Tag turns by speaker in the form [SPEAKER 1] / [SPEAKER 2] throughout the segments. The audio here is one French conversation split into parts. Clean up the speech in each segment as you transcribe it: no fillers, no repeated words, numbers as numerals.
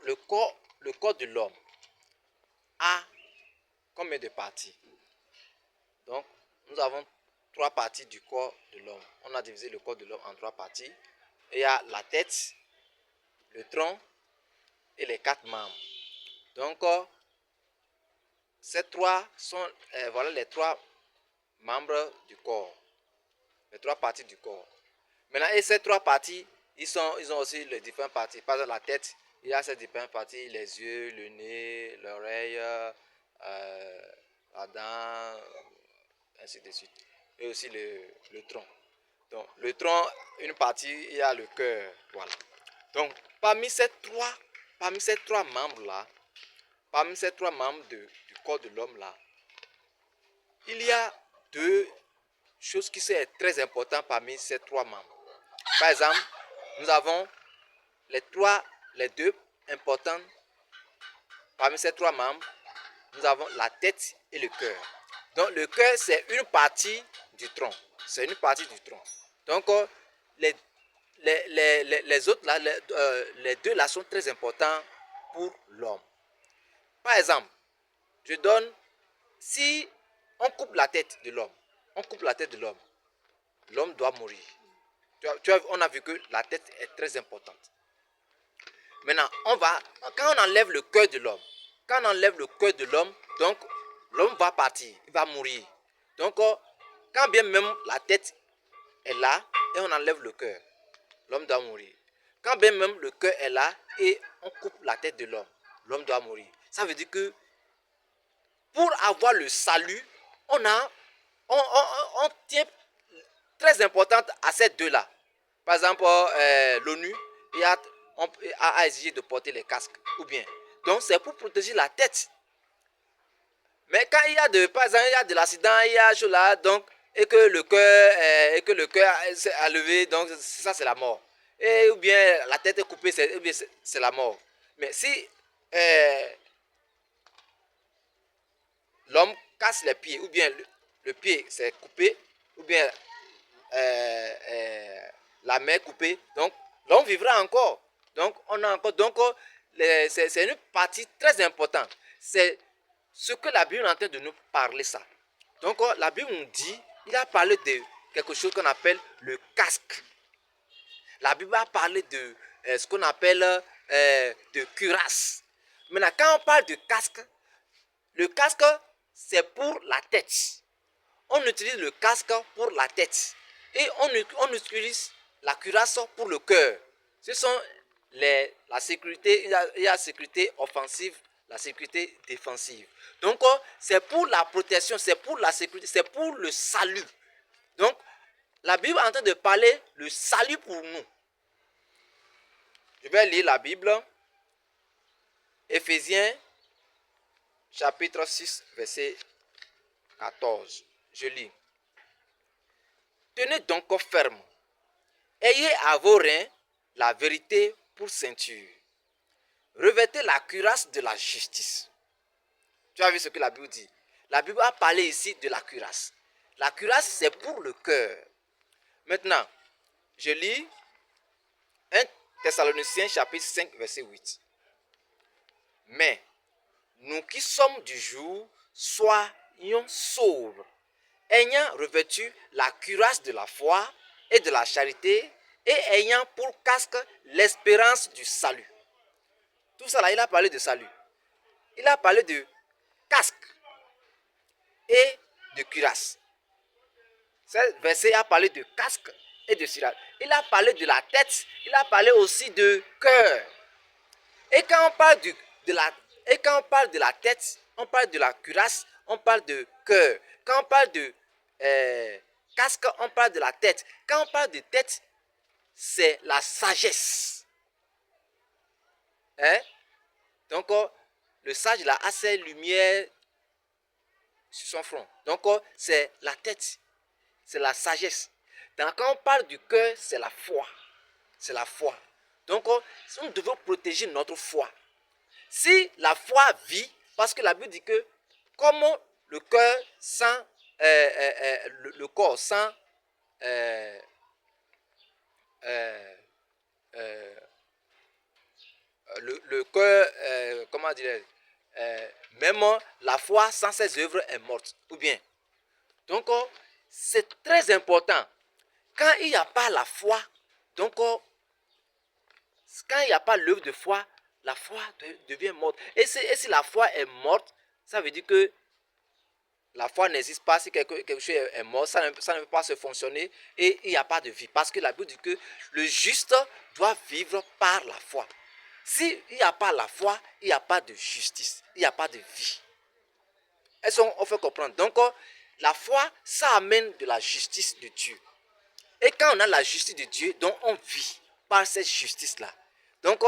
[SPEAKER 1] le corps de l'homme a combien de parties? Donc, nous avons 3 parties du corps de l'homme. On a divisé le corps de l'homme en 3 parties. Il y a la tête, le tronc et les 4 membres. Donc, ces 3 sont voilà les 3 membres du corps. Les 3 parties du corps. Maintenant, et ces 3 parties, ils ont aussi les différentes parties. Par exemple, la tête, il y a ces différentes parties, les yeux, le nez, l'oreille, la dent, ainsi de suite. Et aussi le tronc. Donc, le tronc, une partie, il y a le cœur. Voilà. Donc, parmi ces trois membres-là, parmi ces 3 membres du corps de l'homme-là, il y a 2 choses qui sont très importantes parmi ces 3 membres. Par exemple, nous avons les 2 importants parmi ces 3 membres. Nous avons la tête et le cœur. Donc, le cœur, c'est une partie du tronc. C'est une partie du tronc. Donc, les autres, là, les 2 là sont très importants pour l'homme. Par exemple, je donne, si on coupe la tête de l'homme, l'homme doit mourir. On a vu que la tête est très importante. Maintenant, quand on enlève le cœur de l'homme, donc l'homme va partir, il va mourir. Donc, quand bien même la tête est là et on enlève le cœur, l'homme doit mourir. Quand bien même le cœur est là et on coupe la tête de l'homme doit mourir. Ça veut dire que pour avoir le salut, on tient très importante à ces 2 là. Par exemple, l'ONU a exigé de porter les casques. Ou bien, donc c'est pour protéger la tête. Mais quand il y a par exemple, il y a de l'accident, il y a chose là, donc, et que le cœur s'est levé, donc ça c'est la mort. Et ou bien la tête est coupée, c'est la mort. Mais si l'homme casse les pieds, ou bien le pied s'est coupé, ou bien la main coupée, donc l'homme vivra encore. Donc, c'est une partie très importante. C'est ce que la Bible est en train de nous parler, ça. Donc, la Bible nous dit, il a parlé de quelque chose qu'on appelle le casque. La Bible a parlé de ce qu'on appelle de cuirasse. Maintenant, quand on parle de casque, le casque, c'est pour la tête. On utilise le casque pour la tête. Et on utilise la cuirasse pour le cœur. Ce sont la sécurité, il y a la sécurité offensive, la sécurité défensive. Donc, c'est pour la protection, c'est pour la sécurité, c'est pour le salut. Donc, la Bible est en train de parler le salut pour nous. Je vais lire la Bible. Éphésiens, chapitre 6, verset 14. Je lis. Tenez donc ferme. Ayez à vos reins la vérité pour ceinture. Revêtez la cuirasse de la justice. Tu as vu ce que la Bible dit? La Bible a parlé ici de la cuirasse. La cuirasse, c'est pour le cœur. Maintenant, je lis 1 Thessaloniciens chapitre 5, verset 8. Mais, nous qui sommes du jour, soyons sobres, ayant revêtu la cuirasse de la foi et de la charité, et ayant pour casque l'espérance du salut. Tout ça là, il a parlé de salut. Il a parlé de casque et de cuirasse. Ce verset a parlé de casque et de cuirasse. Il a parlé de la tête, il a parlé aussi de cœur. Et quand on parle de la tête, on parle de la cuirasse, on parle de cœur. Quand on parle de casque, on parle de la tête. Quand on parle de tête, c'est la sagesse. Hein? Donc, le sage là, a ses lumières sur son front. Donc, c'est la tête. C'est la sagesse. Donc, quand on parle du cœur, c'est la foi. C'est la foi. Donc, nous devons protéger notre foi. Si la foi vit, parce que la Bible dit que comme le cœur sans le corps sans le cœur, comment dire, même la foi sans ses œuvres est morte. Ou bien. Donc, c'est très important. Quand il n'y a pas la foi, donc, quand il n'y a pas l'œuvre de foi, la foi devient morte. Et si la foi est morte, ça veut dire que la foi n'existe pas. Si quelque chose est mort, ça ne peut pas se fonctionner et il n'y a pas de vie. Parce que la Bible dit que le juste doit vivre par la foi. S'il n'y a pas la foi, il n'y a pas de justice, il n'y a pas de vie. Est-ce qu'on fait comprendre? Donc, la foi, ça amène de la justice de Dieu. Et quand on a la justice de Dieu, donc on vit par cette justice-là. Donc,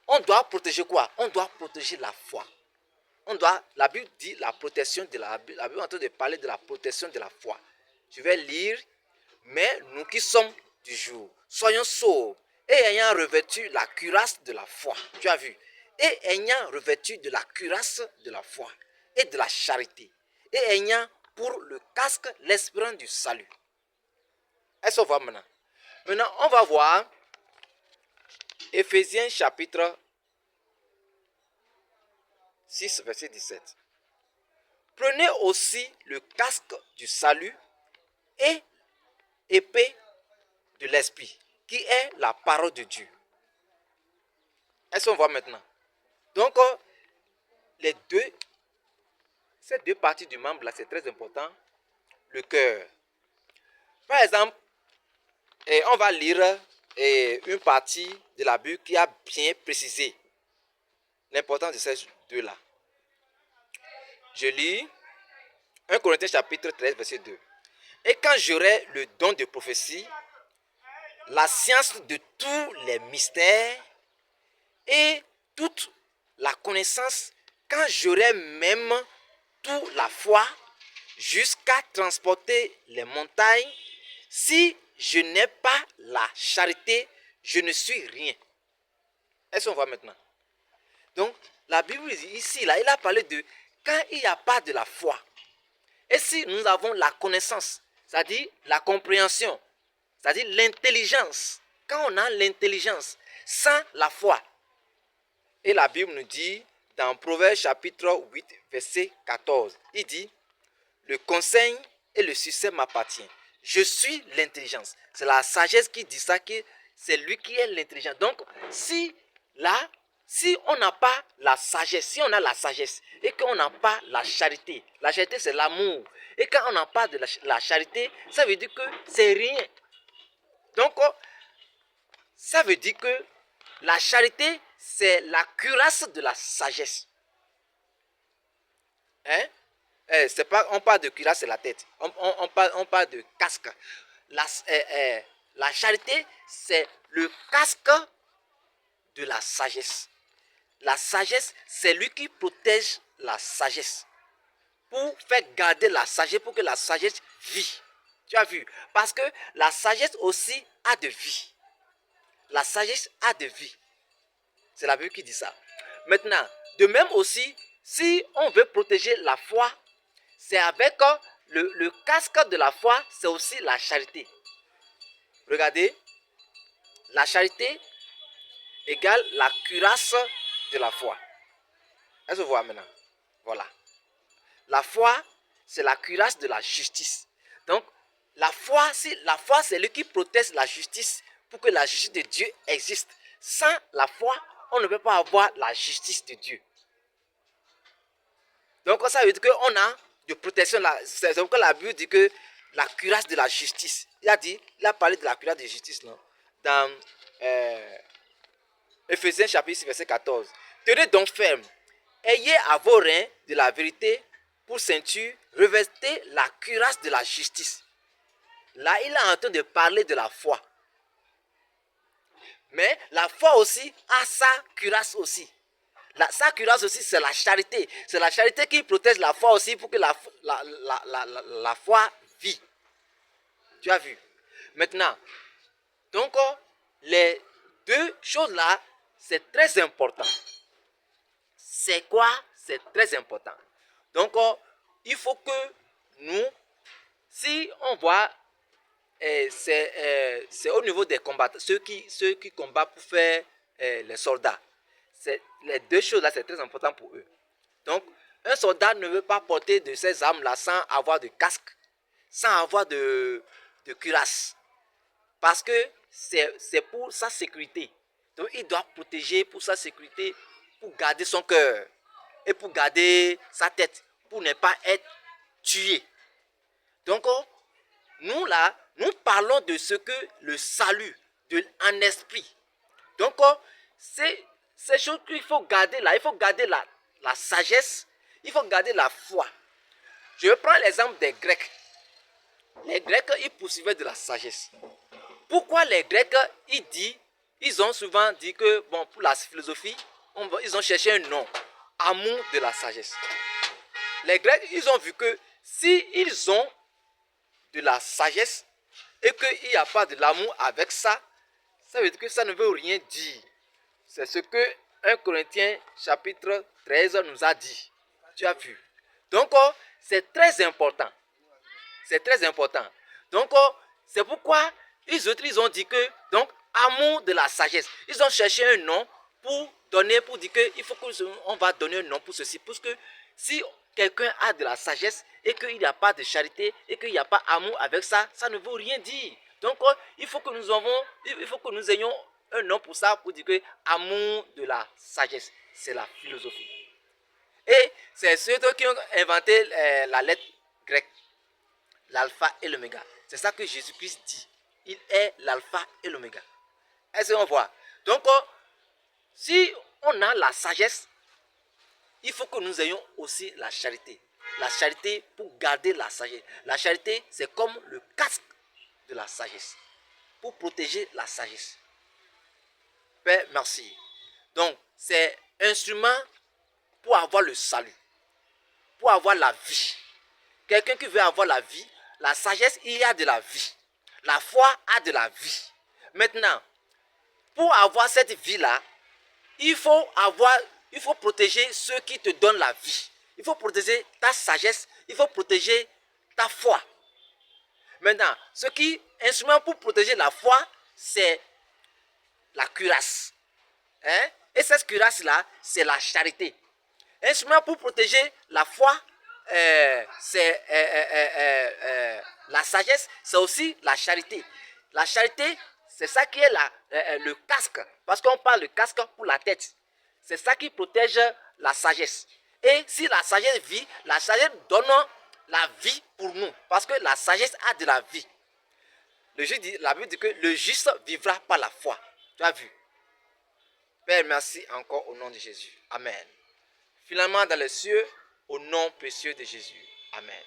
[SPEAKER 1] on doit protéger quoi? On doit protéger la foi. La Bible dit la protection de la Bible est en train de parler de la protection de la foi. Je vais lire. Mais nous qui sommes du jour, soyons sobres et ayant revêtu la cuirasse de la foi. Tu as vu? Et ayant revêtu de la cuirasse de la foi et de la charité. Et ayant pour le casque l'espérance du salut. Est-ce qu'on voit maintenant? Maintenant, on va voir Éphésiens chapitre 6, verset 17. Prenez aussi le casque du salut et épée de l'esprit, qui est la parole de Dieu. Est-ce qu'on voit maintenant? Donc, ces deux parties du membre là, c'est très important. Le cœur. Par exemple, on va lire une partie de la Bible qui a bien précisé l'importance de ces deux-là. Je lis 1 Corinthiens chapitre 13, verset 2. Et quand j'aurai le don de prophétie, la science de tous les mystères et toute la connaissance, quand j'aurai même toute la foi jusqu'à transporter les montagnes, si je n'ai pas la charité, je ne suis rien. Est-ce qu'on voit maintenant? Donc, la Bible ici, là, il a parlé de quand il n'y a pas de la foi. Et si nous avons la connaissance, c'est-à-dire la compréhension, c'est-à-dire l'intelligence, quand on a l'intelligence sans la foi, et la Bible nous dit dans Proverbe chapitre 8, verset 14, il dit, le conseil et le succès m'appartiennent. Je suis l'intelligence. C'est la sagesse qui dit ça, que c'est lui qui est l'intelligence. Donc, si on n'a pas la sagesse, si on a la sagesse et qu'on n'a pas la charité c'est l'amour. Et quand on n'a pas de la charité, ça veut dire que c'est rien. Donc, ça veut dire que la charité, c'est la cuirasse de la sagesse. Hein? C'est pas, on parle de cuirasse, c'est la tête. On parle de casque. La charité, c'est le casque de la sagesse. La sagesse, c'est lui qui protège la sagesse. Pour faire garder la sagesse, pour que la sagesse vit. Tu as vu? Parce que la sagesse aussi a de vie. La sagesse a de vie. C'est la Bible qui dit ça. Maintenant, de même aussi, si on veut protéger la foi, c'est avec le casque de la foi, c'est aussi la charité. Regardez, la charité égale la cuirasse de la foi. Est-ce que vous voyez maintenant? Voilà. La foi, c'est la cuirasse de la justice. Donc, la foi, c'est lui qui protège la justice pour que la justice de Dieu existe. Sans la foi, on ne peut pas avoir la justice de Dieu. Donc, ça veut dire qu'on a de protection. C'est pourquoi la Bible dit que la cuirasse de la justice. Il a parlé de la cuirasse de la justice non? Dans Éphésiens chapitre 6, verset 14. Tenez donc ferme. Ayez à vos reins de la vérité pour ceinture, revêtez la cuirasse de la justice. Là, il est en train de parler de la foi. Mais la foi aussi a sa cuirasse aussi. Sa cuirasse aussi, c'est la charité. C'est la charité qui protège la foi aussi pour que la foi vit. Tu as vu? Maintenant, donc, les deux choses-là, c'est très important. C'est quoi? C'est très important. Donc, il faut que nous, si on voit, c'est au niveau des combattants, ceux qui combattent pour faire les soldats. les deux choses-là, c'est très important pour eux. Donc, un soldat ne veut pas porter de ces armes-là sans avoir de casque, sans avoir de cuirasse. Parce que c'est pour sa sécurité. Donc, il doit protéger pour sa sécurité, pour garder son cœur et pour garder sa tête, pour ne pas être tué. Donc, nous là, nous parlons de ce que le salut, en esprit. Donc, c'est ces choses qu'il faut garder là. Il faut garder la sagesse, il faut garder la foi. Je prends l'exemple des Grecs. Les Grecs, ils poursuivaient de la sagesse. Pourquoi les Grecs, ils ont souvent dit que, bon, pour la philosophie, ils ont cherché un nom, amour de la sagesse. Les Grecs, ils ont vu que s'ils ont de la sagesse et qu'il n'y a pas de l'amour avec ça, ça veut dire que ça ne veut rien dire. C'est ce que 1 Corinthiens chapitre 13 nous a dit. Tu as vu. Donc, c'est très important. C'est très important. Donc, c'est pourquoi ils ont dit que, donc, amour de la sagesse. Ils ont cherché un nom pour dire qu'il faut qu'on va donner un nom pour ceci. Parce que si quelqu'un a de la sagesse et qu'il n'y a pas de charité et qu'il n'y a pas amour avec ça, ça ne veut rien dire. Donc, il faut que nous ayons un nom pour ça, pour dire que amour de la sagesse, c'est la philosophie. Et c'est ceux qui ont inventé la lettre grecque, l'alpha et l'oméga. C'est ça que Jésus-Christ dit. Il est l'alpha et l'oméga. Est-ce qu'on voit? Donc, si on a la sagesse, il faut que nous ayons aussi la charité. La charité pour garder la sagesse. La charité, c'est comme le casque de la sagesse. Pour protéger la sagesse. Père, merci. Donc, c'est un instrument pour avoir le salut. Pour avoir la vie. Quelqu'un qui veut avoir la vie, la sagesse, il y a de la vie. La foi a de la vie. Maintenant, pour avoir cette vie-là, il faut protéger ceux qui te donnent la vie. Il faut protéger ta sagesse. Il faut protéger ta foi. Maintenant, instrument pour protéger la foi, c'est la cuirasse. Hein? Et cette cuirasse-là, c'est la charité. Instrument pour protéger la foi, c'est la sagesse, c'est aussi la charité. La charité, c'est ça qui est le casque. Parce qu'on parle de casque pour la tête. C'est ça qui protège la sagesse. Et si la sagesse vit, la sagesse donne la vie pour nous. Parce que la sagesse a de la vie. La Bible dit que le juste vivra par la foi. Tu as vu? Père, merci encore au nom de Jésus. Amen. Finalement, dans les cieux, au nom précieux de Jésus. Amen.